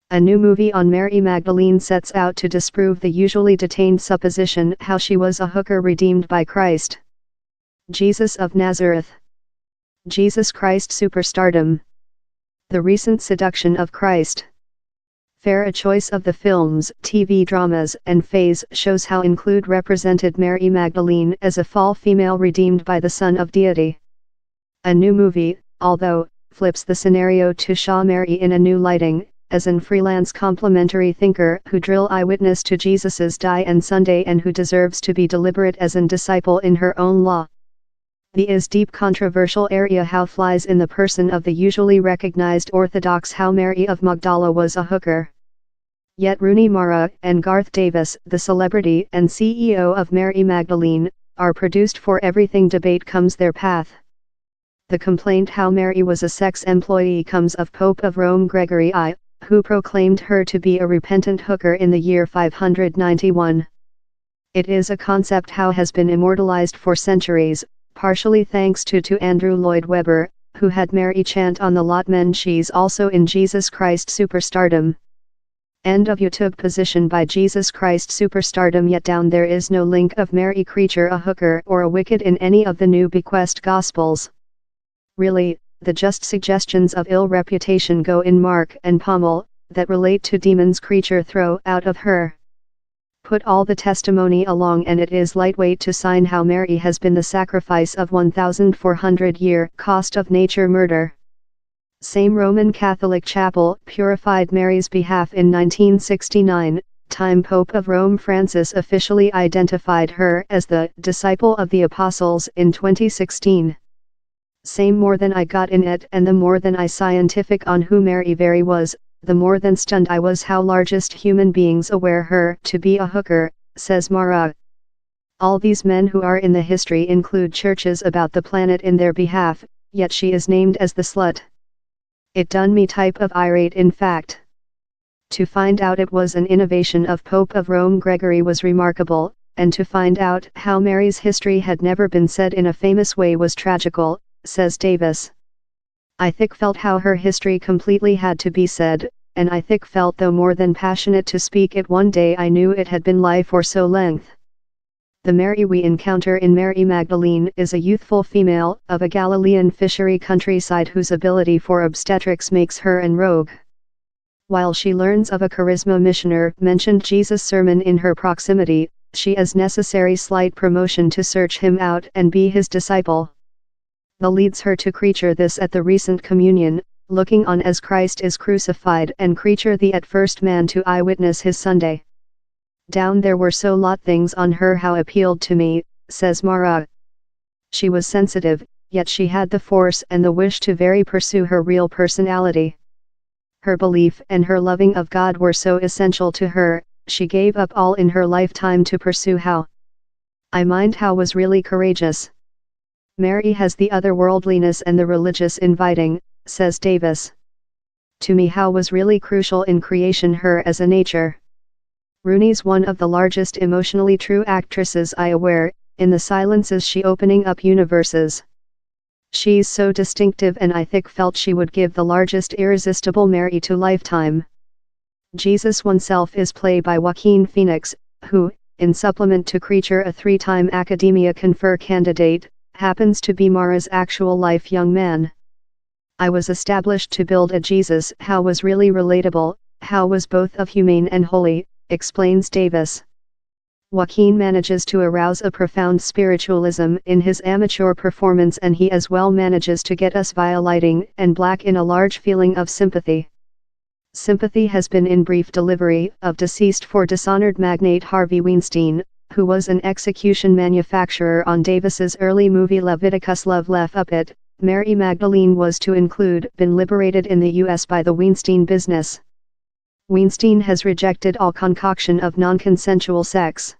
A new movie on Mary Magdalene sets out to disprove the usually detained supposition how she was a hooker redeemed by Christ. Jesus of Nazareth. Jesus Christ superstardom. The recent seduction of Christ. Fair a choice of the films, TV dramas, and phase shows how include represented Mary Magdalene as a fall female redeemed by the Son of Deity. A new movie, although, flips the scenario to show Mary in a new lighting, as an freelance complementary thinker who drill eyewitness to Jesus's die and Sunday and who deserves to be deliberate as an disciple in her own law. The is deep controversial area how flies in the person of the usually recognized orthodox how Mary of Magdala was a hooker. Yet Rooney Mara and Garth Davis, the celebrity and CEO of Mary Magdalene, are produced for everything debate comes their path. The complaint how Mary was a sex employee comes of Pope of Rome Gregory I, who proclaimed her to be a repentant hooker in the year 591. It is a concept how has been immortalized for centuries, partially thanks to Andrew Lloyd Webber, who had Mary chant on the lot men she's also in Jesus Christ superstardom. End of YouTube position by Jesus Christ superstardom yet down there is no link of Mary creature a hooker or a wicked in any of the new bequest gospels. Really, the just suggestions of ill reputation go in Mark and Pommel, that relate to demons creature throw out of her. Put all the testimony along and it is lightweight to sign how Mary has been the sacrifice of 1,400 year cost of nature murder. Same Roman Catholic chapel purified Mary's behalf in 1969, time Pope of Rome Francis officially identified her as the disciple of the apostles in 2016. Same more than I got in it and the more than I scientific on who Mary very was, the more than stunned I was how largest human beings aware her to be a hooker, says Mara. All these men who are in the history include churches about the planet in their behalf, yet she is named as the slut. It done me type of irate in fact. To find out it was an innovation of Pope of Rome Gregory was remarkable, and to find out how Mary's history had never been said in a famous way was tragical, says Davis. I thick felt how her history completely had to be said, and I thick felt though more than passionate to speak it one day I knew it had been lie for so length. The Mary we encounter in Mary Magdalene is a youthful female of a Galilean fishery countryside whose ability for obstetrics makes her an rogue. While she learns of a charisma missioner mentioned Jesus' sermon in her proximity, she is necessary slight promotion to search him out and be his disciple. The leads her to creature this at the recent communion, looking on as Christ is crucified and creature the at first man to eyewitness his Sunday. Down there were so lot things on her how appealed to me, says Mara. She was sensitive, yet she had the force and the wish to very pursue her real personality. Her belief and her loving of God were so essential to her, she gave up all in her lifetime to pursue how. I mind how was really courageous. Mary has the otherworldliness and the religious inviting, says Davis. To me how was really crucial in creation her as a nature. Rooney's one of the largest emotionally true actresses I aware, in the silences she opening up universes. She's so distinctive and I thick felt she would give the largest irresistible Mary to lifetime. Jesus oneself is played by Joaquin Phoenix, who, in supplement to creature a 3-time Academia Confer candidate, happens to be Mara's actual life young man. I was established to build a Jesus how was really relatable, how was both of humane and holy, explains Davis. Joaquin manages to arouse a profound spiritualism in his amateur performance and he as well manages to get us via lighting and black in a large feeling of sympathy. Sympathy has been in brief delivery of deceased for dishonored magnate Harvey Weinstein, who was an execution manufacturer on Davis's early movie Leviticus Love Left Up It. Mary Magdalene was to include been liberated in the US by the Weinstein business. Weinstein has rejected all concoction of non-consensual sex.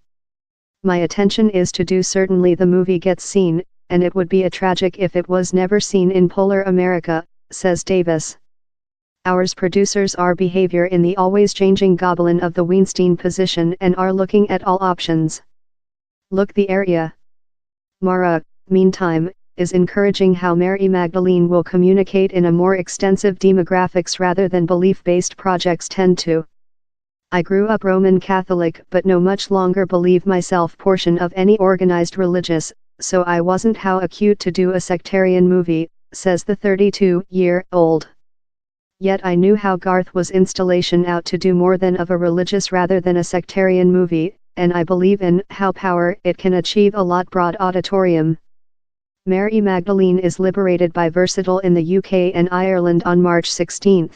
My attention is to do certainly the movie gets seen, and it would be a tragic if it was never seen in polar America, says Davis. Ours producers are behavior in the always changing goblin of the Weinstein position and are looking at all options. Look the area. Mara, meantime, is encouraging how Mary Magdalene will communicate in a more extensive demographics rather than belief-based projects tend to. I grew up Roman Catholic but no much longer believe myself portion of any organized religious, so I wasn't how acute to do a sectarian movie, says the 32-year-old. Yet I knew how Garth was installation out to do more than of a religious rather than a sectarian movie, and I believe in how power it can achieve a lot broad auditorium. Mary Magdalene is liberated by Versatile in the UK and Ireland on March 16.